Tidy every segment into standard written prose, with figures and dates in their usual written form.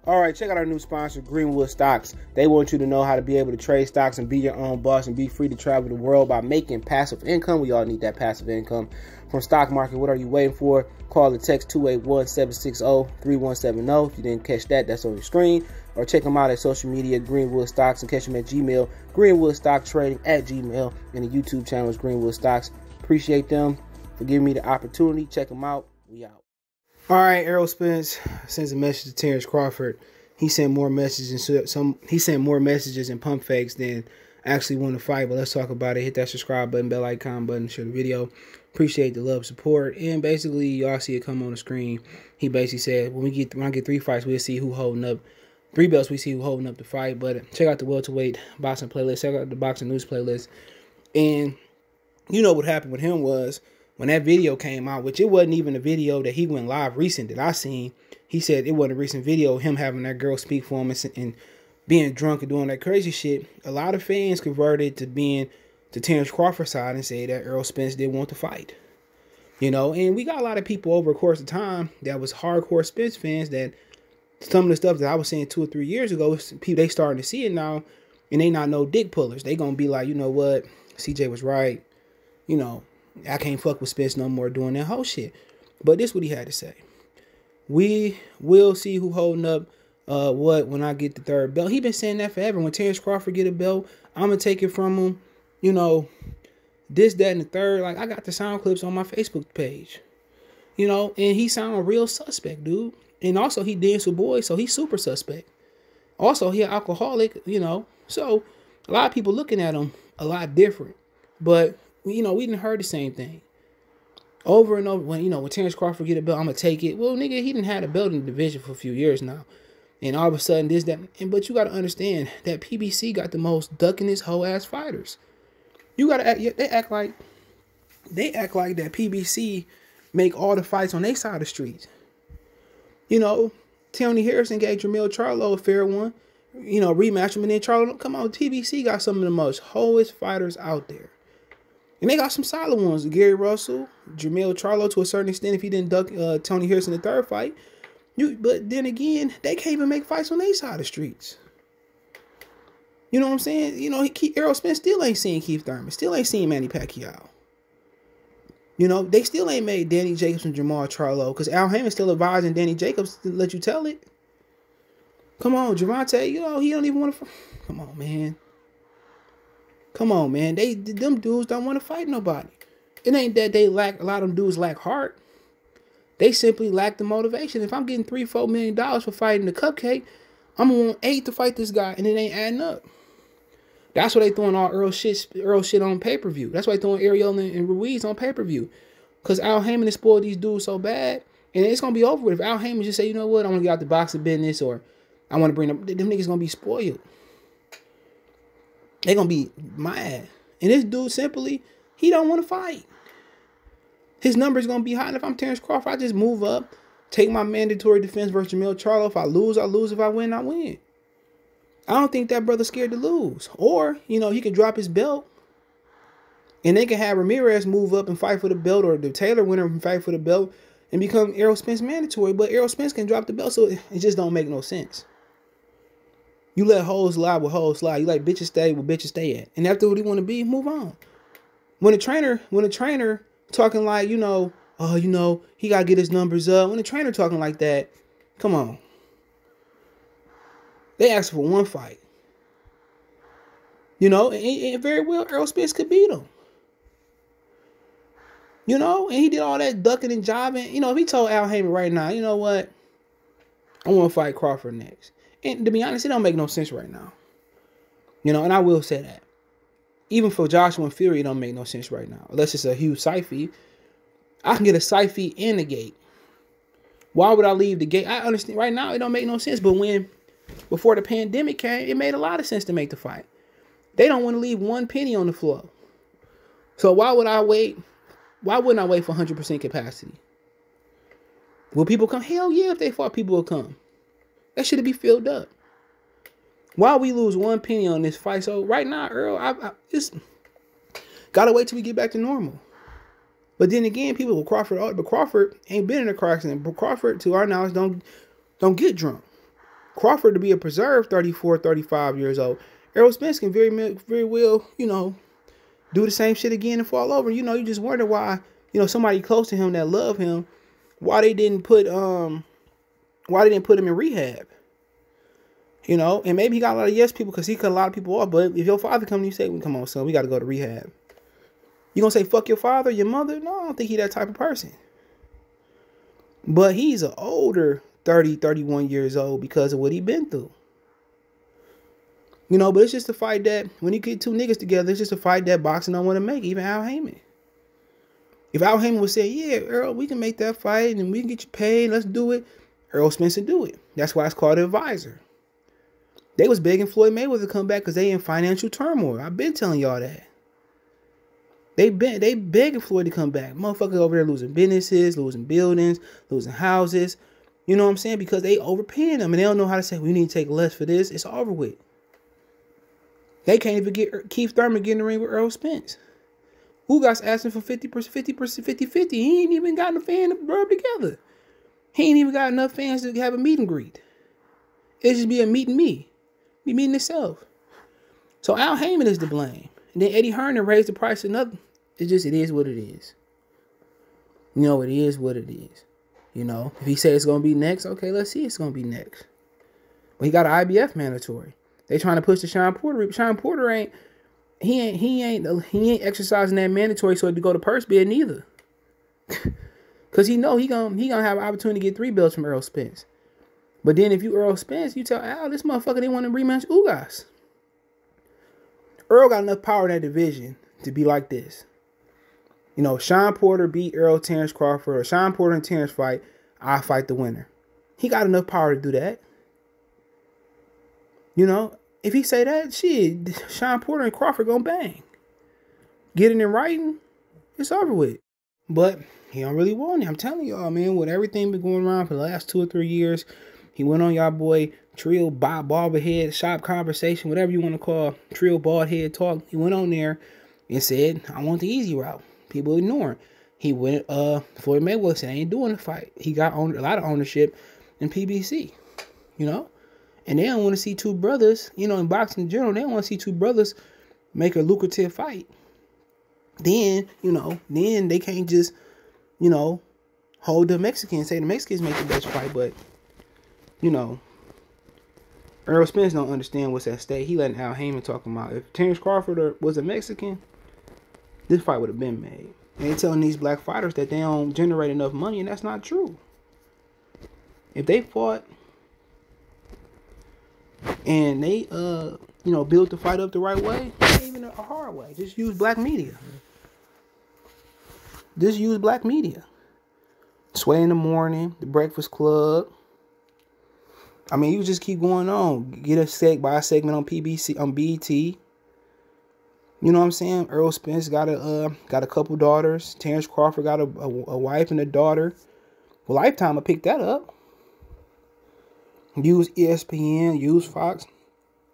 All right, check out our new sponsor, Greenwood Stocks. They want you to know how to be able to trade stocks and be your own boss and be free to travel the world by making passive income. We all need that passive income from stock market. What are you waiting for? Call or text 281-760-3170. If you didn't catch that, that's on your screen. Or check them out at social media, Greenwood Stocks, and catch them at Gmail, greenwoodstocktrading at Gmail. And the YouTube channel is Greenwood Stocks. Appreciate them for giving me the opportunity. Check them out. We out. All right, Errol Spence sends a message to Terence Crawford. He sent more messages and pump fakes than actually want to fight. But let's talk about it. Hit that subscribe button, bell icon button, share the video. Appreciate the love, support, and basically y'all see it come on the screen. He basically said when I get 3 fights, we'll see who holding up 3 belts. We see who holding up the fight. But check out the welterweight boxing playlist. Check out the boxing news playlist. And you know what happened with him was, when that video came out, which it wasn't even a video that he went live recent that I seen, he said it wasn't a recent video, him having that girl speak for him and being drunk and doing that crazy shit. A lot of fans converted to Terence Crawford's side and say that Errol Spence didn't want to fight. You know, and we got a lot of people over the course of time that was hardcore Spence fans that some of the stuff that I was saying 2 or 3 years ago, they starting to see it now, and they not no dick pullers. They gonna be like, you know what, CJ was right, you know, I can't fuck with Spence no more doing that whole shit. But this is what he had to say. We will see who holding up what when I get the 3rd belt. He been saying that forever. When Terence Crawford get a belt, I'm going to take it from him. You know, this, that, and the 3rd. Like, I got the sound clips on my Facebook page. You know, and he sound real suspect, dude. And also, he danced with boys, so he's super suspect. Also, he an alcoholic, you know. So, a lot of people looking at him a lot different. But you know, we didn't heard the same thing over and over. When Terence Crawford get a belt, I'm gonna take it. Well, nigga, he didn't have a belt in the division for a few years now, and all of a sudden this, that, but you gotta understand that PBC got the most ducking his whole ass fighters. You gotta act. They act like that PBC make all the fights on their side of the streets. You know, Tony Harrison gave Jermell Charlo a fair one. You know, rematch him, and then Charlo, come on, PBC got some of the most hoest fighters out there. And they got some solid ones. Gary Russell, Jermell Charlo to a certain extent if he didn't duck Tony Harrison in the 3rd fight. But then again, they can't even make fights on their side of the streets. You know what I'm saying? You know, Errol Spence still ain't seen Keith Thurman. Still ain't seen Manny Pacquiao. You know, they still ain't made Danny Jacobs and Jermall Charlo because Al Heyman's still advising Danny Jacobs to let you tell it. Come on, Gervonta, you know, he don't even want to... Come on, man. Come on, man. Them dudes don't want to fight nobody. It ain't that a lot of them dudes lack heart. They simply lack the motivation. If I'm getting $3-4 million for fighting the cupcake, I'm gonna want 8 to fight this guy, and it ain't adding up. That's why they throwing all Earl shit on pay-per-view. That's why they throwing Ariel and Ruiz on pay-per-view. Because Al Heyman has spoiled these dudes so bad, and it's gonna be over with. If Al Heyman just say, you know what, I want to get out the boxing business, or I want to bring them niggas gonna be spoiled. They're going to be mad. And this dude simply, he don't want to fight. His number is going to be high. And if I'm Terence Crawford, I just move up, take my mandatory defense versus Jermell Charlo. If I lose, I lose. If I win, I win. I don't think that brother's scared to lose. Or, you know, he could drop his belt, and they can have Ramirez move up and fight for the belt, or the Taylor winner and fight for the belt and become Errol Spence mandatory. But Errol Spence can drop the belt, so it just don't make no sense. You let hoes lie with hoes slide. You like bitches stay where bitches stay at. And after what he want to be, move on. When a trainer talking like, you know, oh, you know, he got to get his numbers up. When the trainer talking like that, come on. They asked for 1 fight. You know, and very well, Errol Spence could beat him. You know, and he did all that ducking and jiving. You know, if he told Al Heyman right now, you know what, I want to fight Crawford next. And to be honest, it don't make no sense right now. You know, and I will say that. Even for Joshua and Fury, it don't make no sense right now. Unless it's a huge side fee. I can get a side fee and a gate. Why would I leave the gate? I understand right now it don't make no sense. But before the pandemic came, it made a lot of sense to make the fight. They don't want to leave 1 penny on the floor. So why would I wait? Why wouldn't I wait for 100% capacity? Will people come? Hell yeah, if they fought, people will come. That should be filled up. Why we lose 1 penny on this fight? So right now, Earl, I just gotta wait till we get back to normal. But then again, people with Crawford ain't been in a car accident. But Crawford, to our knowledge, don't get drunk. Crawford to be a preserve 34, 35 years old. Errol Spence can very well, you know, do the same shit again and fall over. You know, you just wonder why, you know, somebody close to him that love him, why they didn't put him in rehab. You know, and maybe he got a lot of yes people because he cut a lot of people off. But if your father come and you say, well, come on, son, we got to go to rehab. You gonna say fuck your father, your mother? No, I don't think he that type of person. But he's an older 30, 31 years old because of what he been through. You know, but it's just a fight that, when you get two niggas together, it's just a fight that boxing don't want to make, even Al Heyman. If Al Heyman would say, yeah, Errol, we can make that fight and we can get you paid, let's do it, Errol Spence would do it. That's why it's called an advisor. They was begging Floyd Mayweather to come back because they in financial turmoil. I've been telling y'all that. They begging Floyd to come back. Motherfuckers over there losing businesses, losing buildings, losing houses. You know what I'm saying? Because they overpaying them and they don't know how to say, we need to take less for this. It's over with. They can't even get Keith Thurman getting in the ring with Errol Spence. Ugas asking for 50%, 50%. He ain't even got enough fans to rub together. He ain't even got enough fans to have a meet and greet. It just be a meet and me. Be meeting itself. So Al Heyman is to blame. And then Eddie Hearn raised the price another. It is what it is. You know, it is what it is. You know, if he says it's going to be next, okay, let's see it's going to be next. But he got an IBF mandatory. They trying to push the Sean Porter. Sean Porter ain't exercising that mandatory so to go to purse bid neither. Cause he know he gonna have an opportunity to get 3 belts from Errol Spence. But then if you Errol Spence, you tell Al this motherfucker they want to rematch Ugas. Earl got enough power in that division to be like this. You know, Sean Porter beat Errol Terence Crawford, or Sean Porter and Terence fight, I fight the winner. He got enough power to do that. You know, if he say that, shit, Sean Porter and Crawford gonna bang. Get it in writing, it's over with. But he don't really want it. I'm telling y'all, man, with everything been going around for the last 2 or 3 years, he went on y'all boy Trill Barber Head Shop Conversation, whatever you want to call Trill Bald Head Talk. He went on there and said, I want the easy route. People ignoring. He went, Floyd Mayweather said, I ain't doing the fight. He got a lot of ownership in PBC, you know? And they don't want to see two brothers, you know, in boxing in general, they don't want to see two brothers make a lucrative fight. Then, you know, then they can't just, you know, hold the Mexicans, say the Mexicans make the best fight, but, you know, Errol Spence don't understand what's at stake. He letting Al Heyman talk about, if Terence Crawford was a Mexican, this fight would have been made. And they telling these black fighters that they don't generate enough money, and that's not true. If they fought and they, you know, built the fight up the right way, not even a hard way, just use black media. Just use black media. Sway in the Morning, The Breakfast Club. I mean, you just keep going on. Get a segment on PBC, on BT. You know what I'm saying? Errol Spence got a couple daughters. Terence Crawford got a wife and a daughter. Well, Lifetime will pick that up. Use ESPN, use Fox.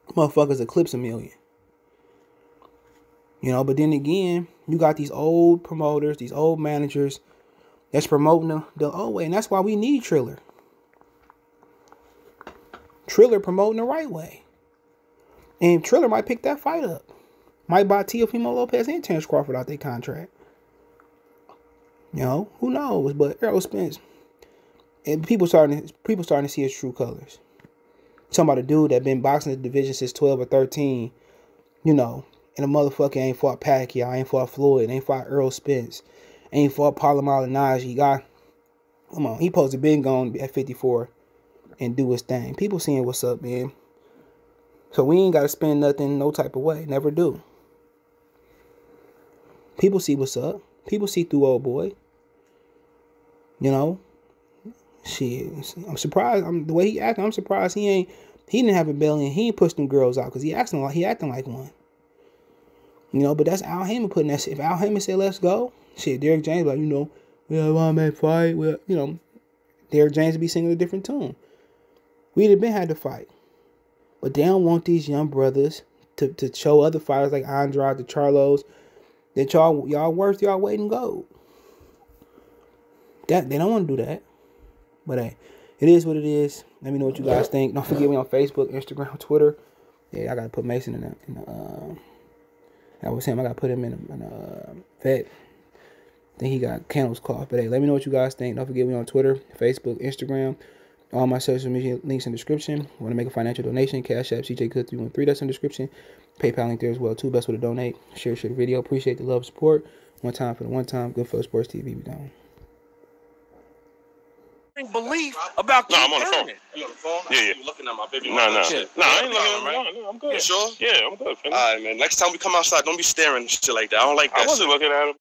Motherfuckers eclipse 1 million. You know, but then again, you got these old promoters, these old managers that's promoting the old way. And that's why we need Triller. Triller promoting the right way. And Triller might pick that fight up. Might buy Teofimo Lopez and Terence Crawford out their contract. You know, who knows? But Errol Spence, and people starting to see his true colors. Talking about a dude that been boxing the division since 12 or 13, you know, and a motherfucker ain't fought Pacquiao, ain't fought Floyd, ain't fought Errol Spence, ain't fought Paulo Malignaggi. Come on, he supposed to been gone at 54 and do his thing. People seeing what's up, man. So we ain't got to spend nothing no type of way. Never do. People see what's up. People see through old boy. You know? Shit. I'm surprised. The way he acting, I'm surprised he didn't have a belly and he ain't pushed them girls out because he acting like one. You know, but that's Al Heyman putting that shit. If Al Heyman said, let's go, shit, Derrick James, like, you know, I want to fight. Well, you know, Derrick James would be singing a different tune. We'd have been had to fight. But they don't want these young brothers to show other fighters like Andrade, the Charlos, that y'all worth y'all weight in gold. That they don't want to do that. But hey, it is what it is. Let me know what you guys think. Don't forget me on Facebook, Instagram, Twitter. Yeah, I gotta put Mason in the I was saying I gotta put him in a vet. I think he got candles cough. But hey, let me know what you guys think. Don't forget me on Twitter, Facebook, Instagram. All my social media links in the description. Want to make a financial donation? Cash App, CJ Cook 313. That's in the description. PayPal link there as well too. Best way to donate. Share the video. Appreciate the love, support. One time for the one time. Goodfellas Sports TV. We gone. Belief about I'm on the phone. You on the phone? Yeah. You looking at my baby? No, I ain't looking at him. No, I'm good. You sure? Yeah, I'm good. All right, man. Next time we come outside, don't be staring and shit like that. I don't like that. I wasn't looking at him.